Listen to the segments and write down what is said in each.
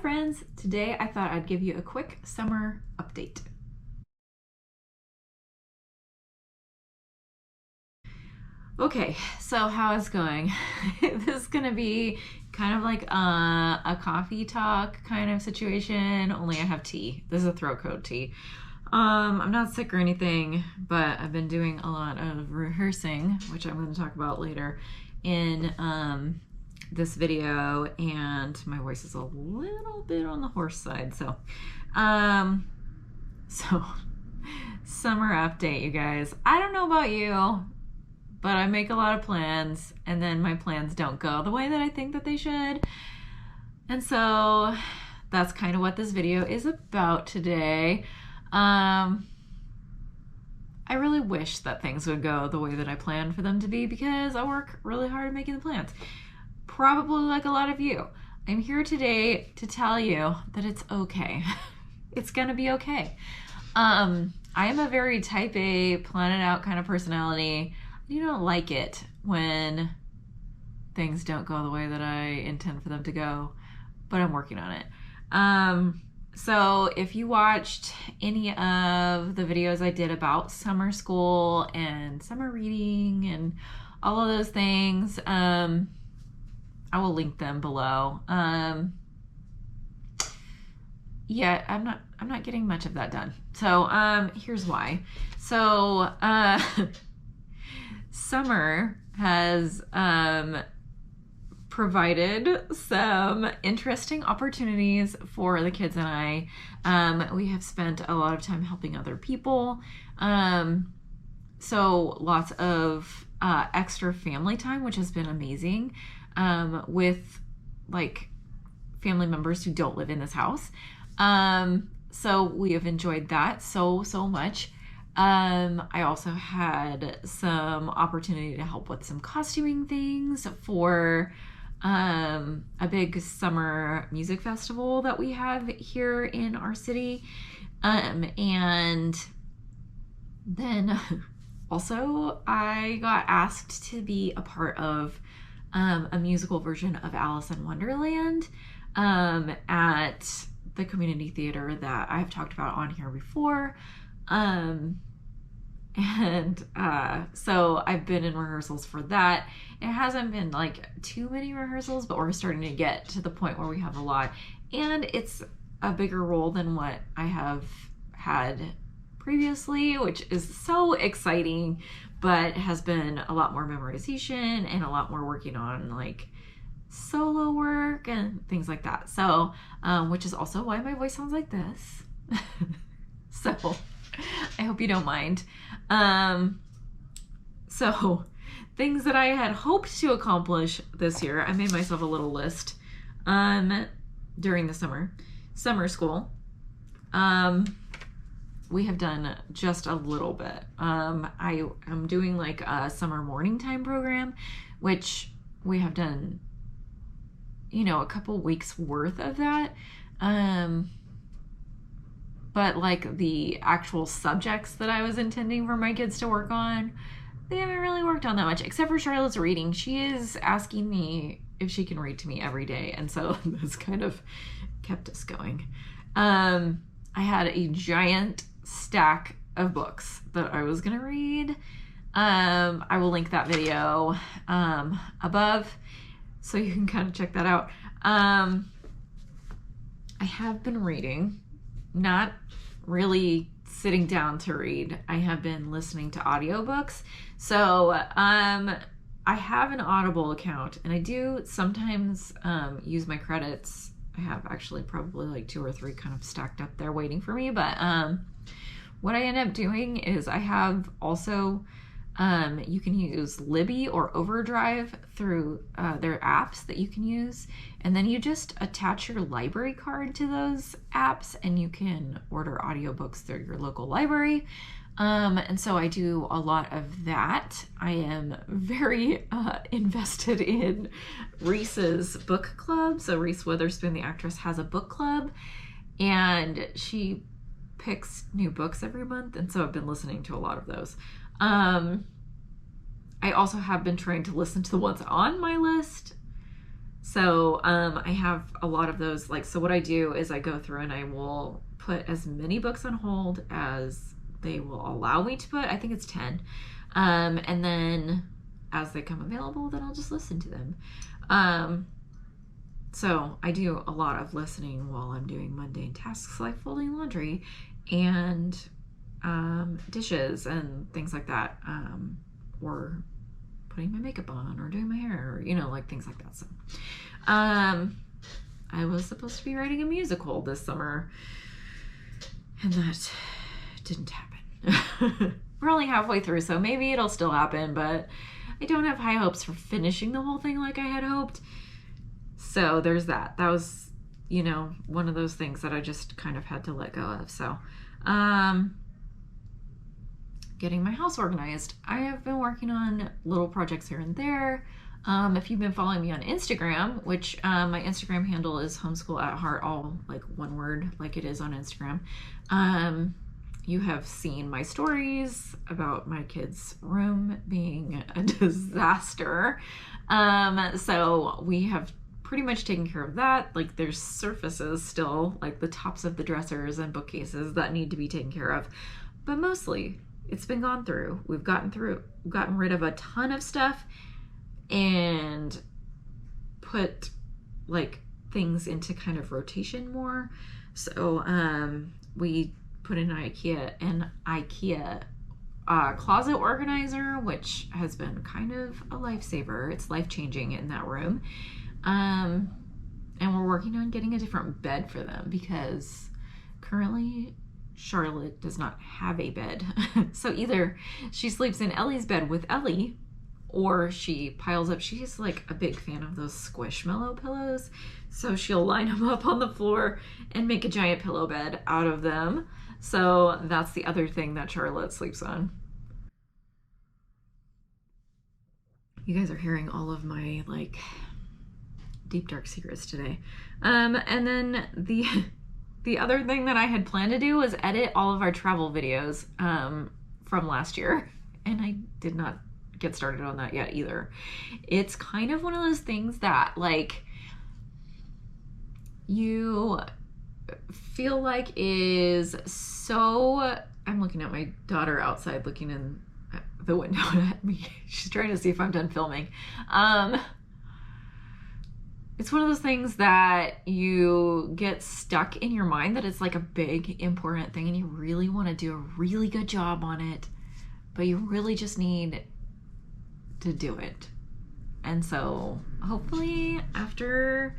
friends! Today I thought I'd give you a quick summer update. Okay, so how it's going? This is gonna be kind of like a coffee talk kind of situation, only I have tea. This is a throat coat tea. I'm not sick or anything, but I've been doing a lot of rehearsing, which I'm going to talk about later in this video, and my voice is a little bit on the hoarse side. So summer update, you guys. I don't know about you, but I make a lot of plans, and then my plans don't go the way that I think that they should. And so that's kind of what this video is about today. I really wish that things would go the way that I planned for them to be, because I work really hard at making the plans. Probably like a lot of you. I'm here today to tell you that it's okay. It's gonna be okay. I am a very type A, plan it out kind of personality. I don't like it when things don't go the way that I intend for them to go, but I'm working on it. So if you watched any of the videos I did about summer school and summer reading and all of those things, I will link them below. Yeah, I'm not getting much of that done. So here's why. So summer has provided some interesting opportunities for the kids and I. We have spent a lot of time helping other people. So lots of extra family time, which has been amazing, with like family members who don't live in this house. So we have enjoyed that so much. I also had some opportunity to help with some costuming things for a big summer music festival that we have here in our city. And then also I got asked to be a part of a musical version of Alice in Wonderland at the community theater that I've talked about on here before. So I've been in rehearsals for that. It hasn't been like too many rehearsals, but we're starting to get to the point where we have a lot, and it's a bigger role than what I have had previously, which is so exciting, but has been a lot more memorization and a lot more working on like solo work and things like that. So, which is also why my voice sounds like this. So I hope you don't mind. So things that I had hoped to accomplish this year, I made myself a little list during the summer school. We have done just a little bit. I am doing like a summer morning time program, which we have done, a couple weeks worth of that. But like the actual subjects that I was intending for my kids to work on, they haven't really worked on that much, except for Charlotte's reading. She is asking me if she can read to me every day, and so that's kind of kept us going. I had a giant stack of books that I was gonna read. I will link that video above, so you can kind of check that out. I have been reading, not really sitting down to read. I have been listening to audiobooks. So I have an Audible account, and I do sometimes use my credits. I have actually probably like 2 or 3 kind of stacked up there waiting for me. But what I end up doing is I have also, you can use Libby or Overdrive through their apps that you can use. And then you just attach your library card to those apps, and you can order audiobooks through your local library. And so I do a lot of that. I am very invested in Reese's book club. So Reese Witherspoon, the actress, has a book club, and she picks new books every month. And so I've been listening to a lot of those. I also have been trying to listen to the ones on my list. So I have a lot of those. Like, so what I do is I go through and I will put as many books on hold as they will allow me to put. I think it's 10. And then as they come available, then I'll just listen to them. So I do a lot of listening while I'm doing mundane tasks like folding laundry and dishes and things like that, or putting my makeup on or doing my hair, or, you know, like things like that. So I was supposed to be writing a musical this summer, and that didn't happen. We're only halfway through, so maybe it'll still happen, but I don't have high hopes for finishing the whole thing like I had hoped. So there's that. That was, you know, one of those things that I just kind of had to let go of. So getting my house organized. I have been working on little projects here and there. If you've been following me on Instagram, which my Instagram handle is homeschoolmamaatheart, all like one word, like it is on Instagram. You have seen my stories about my kids' room being a disaster. So we have pretty much taken care of that. Like, there's surfaces still, like the tops of the dressers and bookcases, that need to be taken care of. But mostly it's been gone through. We've gotten rid of a ton of stuff and put like things into kind of rotation more. So we put in an IKEA closet organizer, which has been kind of a lifesaver. It's life-changing in that room. And we're working on getting a different bed for them because currently Charlotte does not have a bed. So either she sleeps in Ellie's bed with Ellie, or she piles up. She's like a big fan of those Squishmallow pillows. So she'll line them up on the floor and make a giant pillow bed out of them. So that's the other thing that Charlotte sleeps on. You guys are hearing all of my like deep dark secrets today. And then the other thing that I had planned to do was edit all of our travel videos from last year, and I did not get started on that yet either. It's kind of one of those things that like you feel like is so... I'm looking at my daughter outside looking in the window at me. She's trying to see if I'm done filming. It's one of those things that you get stuck in your mind that it's like a big important thing and you really want to do a really good job on it, but you really just need to do it. And so hopefully after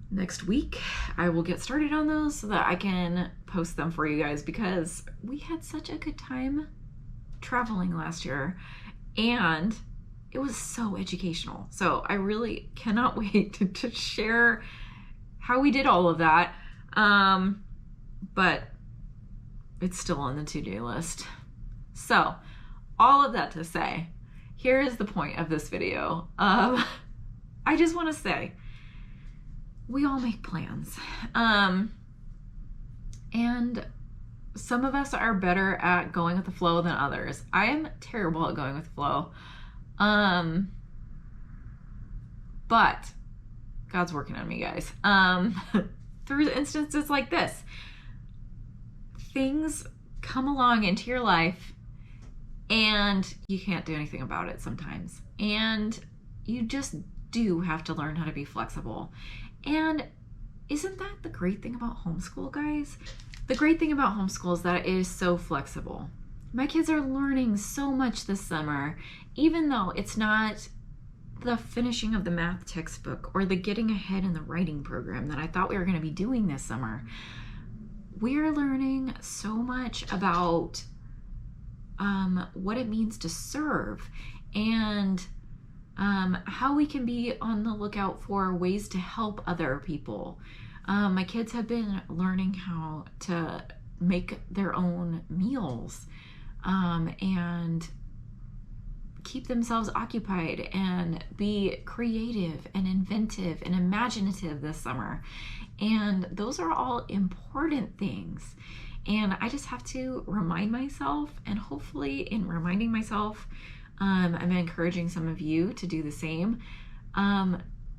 next week I will get started on those so that I can post them for you guys, because we had such a good time traveling last year and it was so educational. So I really cannot wait to share how we did all of that. But it's still on the to-do list. So all of that to say, here is the point of this video. I just want to say, we all make plans. And some of us are better at going with the flow than others. I am terrible at going with the flow. But God's working on me, guys. Through instances like this, things come along into your life and you can't do anything about it sometimes. And you just do have to learn how to be flexible. And isn't that the great thing about homeschool, guys? The great thing about homeschool is that it is so flexible. My kids are learning so much this summer, even though it's not the finishing of the math textbook or the getting ahead in the writing program that I thought we were going to be doing this summer. We're learning so much about what it means to serve and how we can be on the lookout for ways to help other people. My kids have been learning how to make their own meals and keep themselves occupied and be creative and inventive and imaginative this summer. And those are all important things. And I just have to remind myself, and hopefully in reminding myself, I'm encouraging some of you to do the same,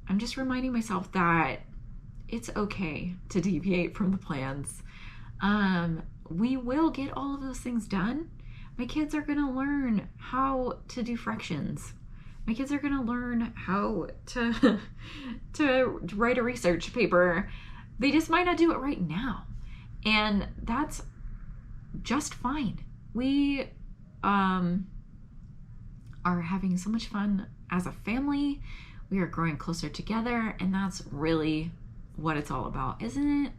I'm just reminding myself that it's okay to deviate from the plans. We will get all of those things done. My kids are going to learn how to do fractions. My kids are going to learn how to write a research paper. They just might not do it right now. And that's just fine. We are having so much fun as a family. We are growing closer together, and that's really what it's all about, isn't it?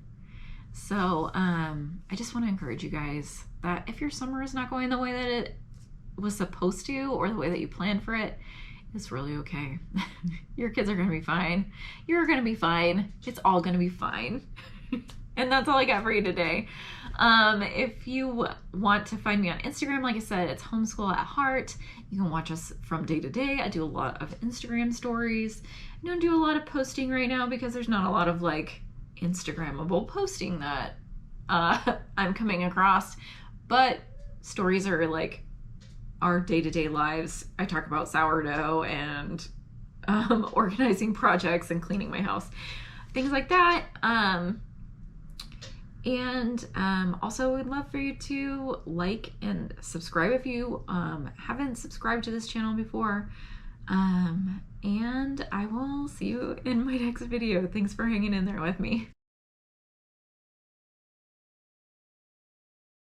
So I just want to encourage you guys that if your summer is not going the way that it was supposed to, or the way that you planned for it, it's really okay. Your kids are going to be fine. You're going to be fine. It's all going to be fine. And that's all I got for you today. If you want to find me on Instagram, like I said, it's homeschool@heart. You can watch us from day to day. I do a lot of Instagram stories. I don't do a lot of posting right now because there's not a lot of like Instagrammable posting that I'm coming across. But stories are like our day-to-day lives. I talk about sourdough and organizing projects and cleaning my house, things like that. And also we'd love for you to like and subscribe if you haven't subscribed to this channel before. And I will see you in my next video. Thanks for hanging in there with me.